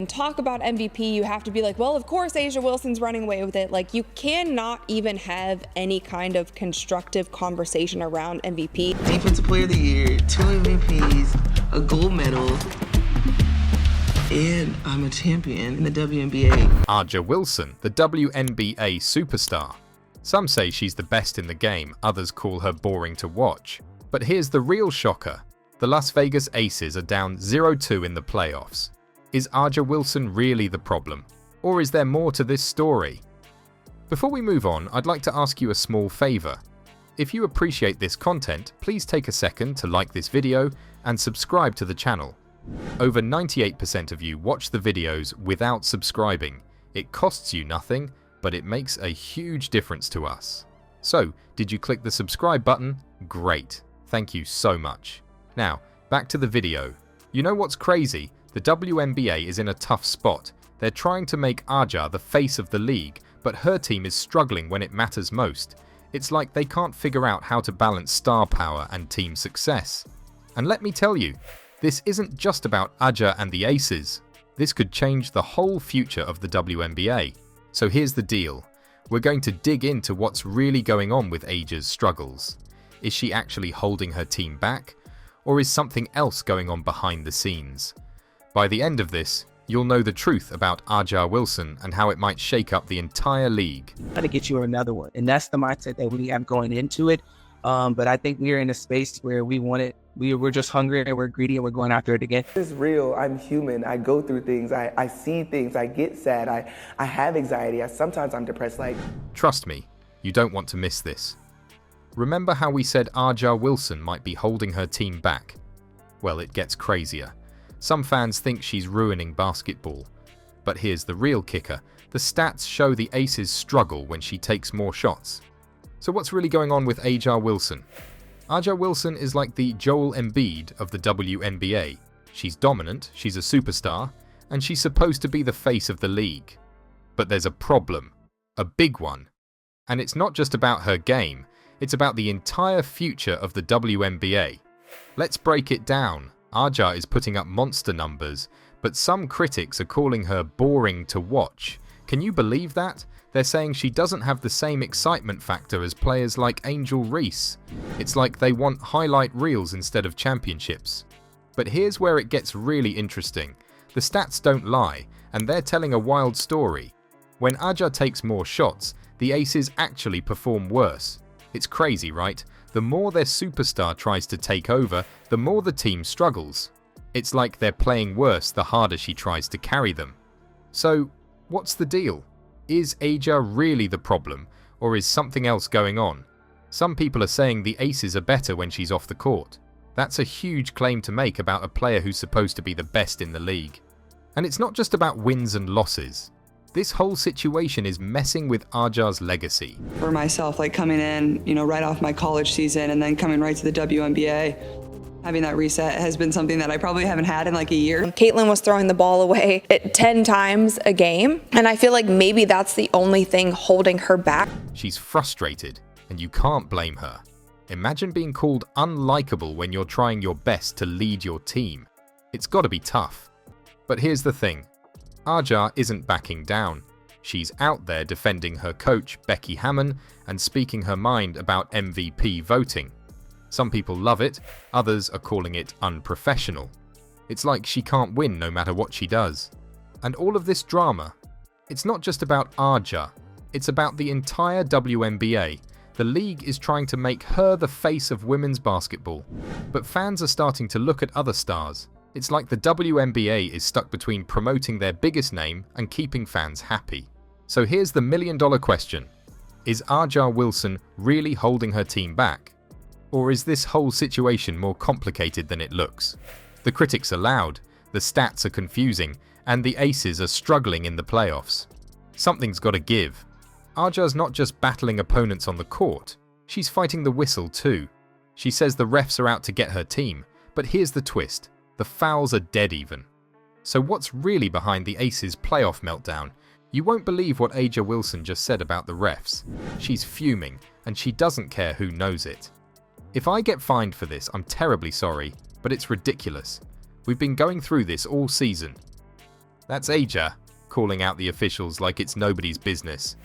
And talk about MVP, you have to be like, well, of course A'ja Wilson's running away with it. Like, you cannot even have any kind of constructive conversation around MVP. Defensive Player of the Year, 2 MVPs, a gold medal, and I'm a champion in the WNBA. A'ja Wilson, the WNBA superstar. Some say she's the best in the game, others call her boring to watch. But here's the real shocker. The Las Vegas Aces are down 0-2 in the playoffs. Is A'ja Wilson really the problem? Or is there more to this story? Before we move on, I'd like to ask you a small favor. If you appreciate this content, please take a second to like this video and subscribe to the channel. Over 98% of you watch the videos without subscribing. It costs you nothing, but it makes a huge difference to us. So, did you click the subscribe button? Great. Thank you so much. Now, back to the video. You know what's crazy? The WNBA is in a tough spot. They're trying to make A'ja the face of the league, but her team is struggling when it matters most. It's like they can't figure out how to balance star power and team success. And let me tell you, this isn't just about A'ja and the Aces. This could change the whole future of the WNBA. So here's the deal. We're going to dig into what's really going on with A'ja's struggles. Is she actually holding her team back? Or is something else going on behind the scenes? By the end of this, you'll know the truth about A'ja Wilson and how it might shake up the entire league. Try to get you another one. And that's the mindset that we have going into it. But I think we're in a space where we want it. We're just hungry and we're greedy and we're going after it again. It's real. I'm human. I go through things. I see things. I get sad. I have anxiety. Sometimes I'm depressed. Trust me, you don't want to miss this. Remember how we said A'ja Wilson might be holding her team back? Well, it gets crazier. Some fans think she's ruining basketball. But here's the real kicker. The stats show the Aces struggle when she takes more shots. So what's really going on with A'ja Wilson? A'ja Wilson is like the Joel Embiid of the WNBA. She's dominant, she's a superstar, and she's supposed to be the face of the league. But there's a problem. A big one. And it's not just about her game, it's about the entire future of the WNBA. Let's break it down. A'ja is putting up monster numbers, but some critics are calling her boring to watch. Can you believe that? They're saying she doesn't have the same excitement factor as players like Angel Reese. It's like they want highlight reels instead of championships. But here's where it gets really interesting. The stats don't lie, and they're telling a wild story. When A'ja takes more shots, the Aces actually perform worse. It's crazy, right? The more their superstar tries to take over, the more the team struggles. It's like they're playing worse the harder she tries to carry them. So, what's the deal? Is A'ja really the problem, or is something else going on? Some people are saying the Aces are better when she's off the court. That's a huge claim to make about a player who's supposed to be the best in the league. And it's not just about wins and losses. This whole situation is messing with A'ja's legacy. For myself, like coming in, right off my college season and then coming right to the WNBA, having that reset has been something that I probably haven't had in like a year. Caitlin was throwing the ball away 10 times a game, and I feel like maybe that's the only thing holding her back. She's frustrated, and you can't blame her. Imagine being called unlikable when you're trying your best to lead your team. It's gotta be tough. But here's the thing. A'ja isn't backing down. She's out there defending her coach, Becky Hammon, and speaking her mind about MVP voting. Some people love it, others are calling it unprofessional. It's like she can't win no matter what she does. And all of this drama, it's not just about A'ja, it's about the entire WNBA. The league is trying to make her the face of women's basketball. But fans are starting to look at other stars. It's like the WNBA is stuck between promoting their biggest name and keeping fans happy. So here's the million-dollar question. Is A'ja Wilson really holding her team back? Or is this whole situation more complicated than it looks? The critics are loud, the stats are confusing, and the Aces are struggling in the playoffs. Something's gotta give. A'ja's not just battling opponents on the court, she's fighting the whistle too. She says the refs are out to get her team, but here's the twist. The fouls are dead even. So what's really behind the Aces' playoff meltdown? You won't believe what A'ja Wilson just said about the refs. She's fuming, and she doesn't care who knows it. If I get fined for this, I'm terribly sorry, but it's ridiculous. We've been going through this all season. That's Aja, calling out the officials like it's nobody's business.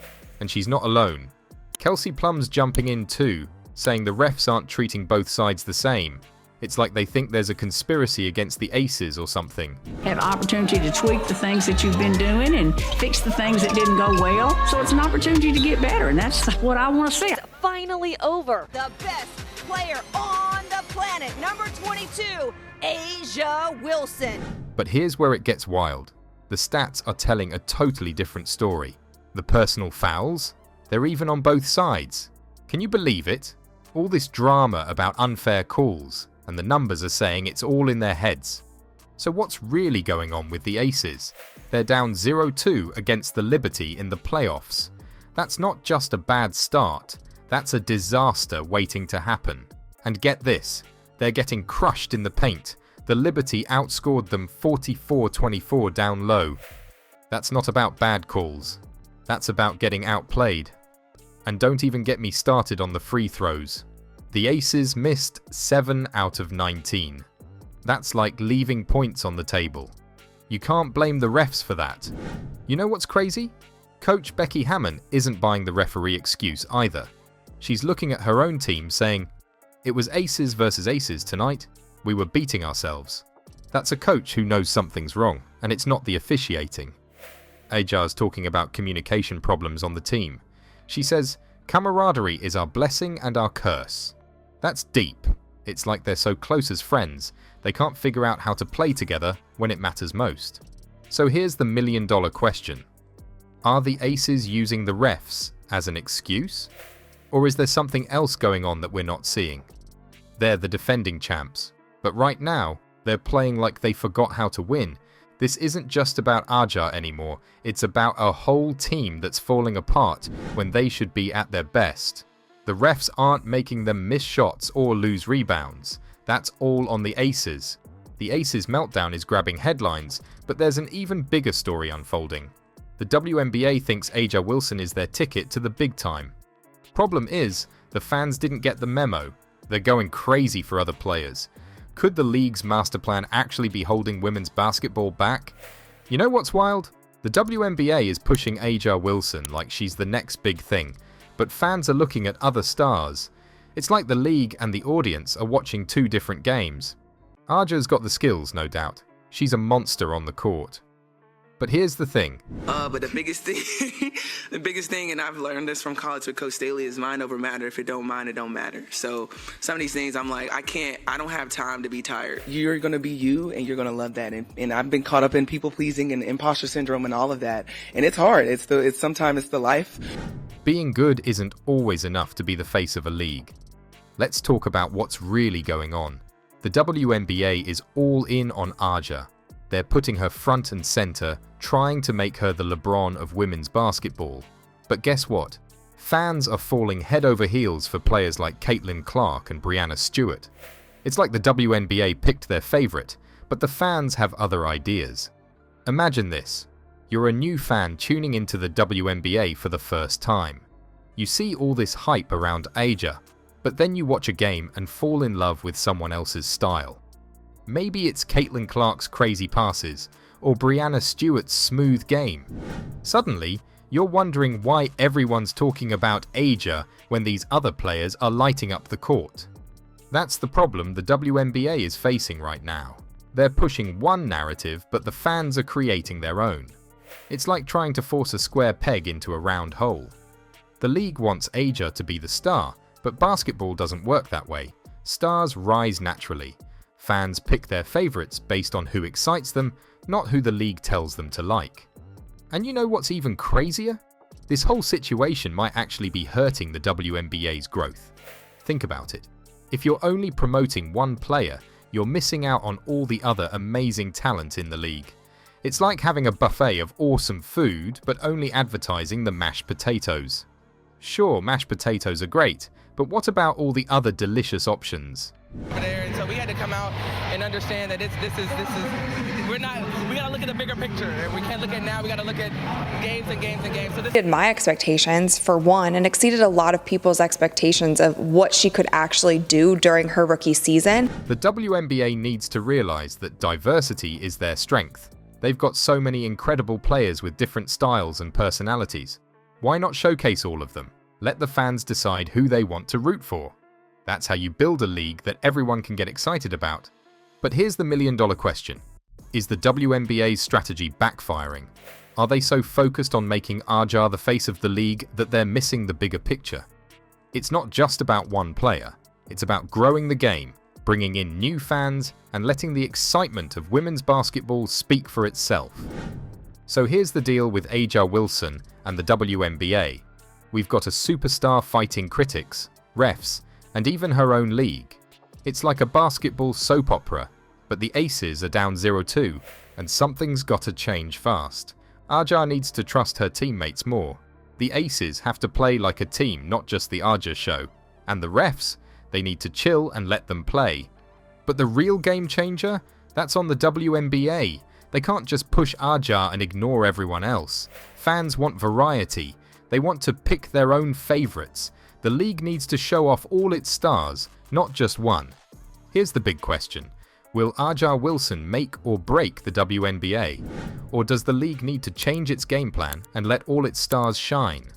And she's not alone. Kelsey Plum's jumping in too, saying the refs aren't treating both sides the same. It's like they think there's a conspiracy against the Aces or something. Have opportunity to tweak the things that you've been doing and fix the things that didn't go well. So it's an opportunity to get better, and that's what I want to see. It's finally over. The best player on the planet, number 22, Aja Wilson. But here's where it gets wild. The stats are telling a totally different story. The personal fouls? They're even on both sides. Can you believe it? All this drama about unfair calls, and the numbers are saying it's all in their heads. So what's really going on with the Aces? They're down 0-2 against the Liberty in the playoffs. That's not just a bad start, that's a disaster waiting to happen. And get this, they're getting crushed in the paint. The Liberty outscored them 44-24 down low. That's not about bad calls. That's about getting outplayed. And don't even get me started on the free throws. The Aces missed 7 out of 19. That's like leaving points on the table. You can't blame the refs for that. You know what's crazy? Coach Becky Hammon isn't buying the referee excuse either. She's looking at her own team saying, "It was Aces versus Aces tonight. We were beating ourselves." That's a coach who knows something's wrong, and it's not the officiating. Aja's talking about communication problems on the team. She says, "Camaraderie is our blessing and our curse." That's deep. It's like they're so close as friends, they can't figure out how to play together when it matters most. So here's the million-dollar question. Are the Aces using the refs as an excuse? Or is there something else going on that we're not seeing? They're the defending champs, but right now, they're playing like they forgot how to win. This isn't just about Aja anymore, it's about a whole team that's falling apart when they should be at their best. The refs aren't making them miss shots or lose rebounds. That's all on the Aces. The Aces meltdown is grabbing headlines, but there's an even bigger story unfolding. The WNBA thinks Aja Wilson is their ticket to the big time. Problem is, the fans didn't get the memo. They're going crazy for other players. Could the league's master plan actually be holding women's basketball back? You know what's wild? The WNBA is pushing Aja Wilson like she's the next big thing, but fans are looking at other stars. It's like the league and the audience are watching two different games. Aja's got the skills, no doubt. She's a monster on the court. But here's the thing. But the biggest thing, and I've learned this from college with Coach Staley, is mind over matter. If it don't mind, it don't matter. So some of these things, I'm like, I don't have time to be tired. You're gonna be you, and you're gonna love that. And I've been caught up in people pleasing and imposter syndrome and all of that. And it's hard. Sometimes it's the life. Being good isn't always enough to be the face of a league. Let's talk about what's really going on. The WNBA is all in on Aja. They're putting her front and center, trying to make her the LeBron of women's basketball. But guess what? Fans are falling head over heels for players like Caitlin Clark and Breanna Stewart. It's like the WNBA picked their favorite, but the fans have other ideas. Imagine this. You're a new fan tuning into the WNBA for the first time. You see all this hype around Aja, but then you watch a game and fall in love with someone else's style. Maybe it's Caitlin Clark's crazy passes, or Breanna Stewart's smooth game. Suddenly, you're wondering why everyone's talking about Aja when these other players are lighting up the court. That's the problem the WNBA is facing right now. They're pushing one narrative, but the fans are creating their own. It's like trying to force a square peg into a round hole. The league wants Aja to be the star, but basketball doesn't work that way. Stars rise naturally. Fans pick their favorites based on who excites them, not who the league tells them to like. And you know what's even crazier? This whole situation might actually be hurting the WNBA's growth. Think about it. If you're only promoting one player, you're missing out on all the other amazing talent in the league. It's like having a buffet of awesome food, but only advertising the mashed potatoes. Sure, mashed potatoes are great, but what about all the other delicious options? And so we had to come out and understand that we gotta look at the bigger picture, and we can't look at now, we gotta look at games and games and games. So Exceeded my expectations, for one, and exceeded a lot of people's expectations of what she could actually do during her rookie season. The WNBA needs to realize that diversity is their strength. They've got so many incredible players with different styles and personalities. Why not showcase all of them? Let the fans decide who they want to root for. That's how you build a league that everyone can get excited about. But here's the million-dollar question. Is the WNBA's strategy backfiring? Are they so focused on making Aja the face of the league that they're missing the bigger picture? It's not just about one player. It's about growing the game, bringing in new fans, and letting the excitement of women's basketball speak for itself. So here's the deal with Aja Wilson and the WNBA. We've got a superstar fighting critics, refs, and even her own league. It's like a basketball soap opera, but the Aces are down 0-2, and something's got to change fast. Aja needs to trust her teammates more. The Aces have to play like a team, not just the Aja show. And the refs, they need to chill and let them play. But the real game changer? That's on the WNBA. They can't just push Aja and ignore everyone else. Fans want variety. They want to pick their own favorites. The league needs to show off all its stars, not just one. Here's the big question. Will Aja Wilson make or break the WNBA? Or does the league need to change its game plan and let all its stars shine?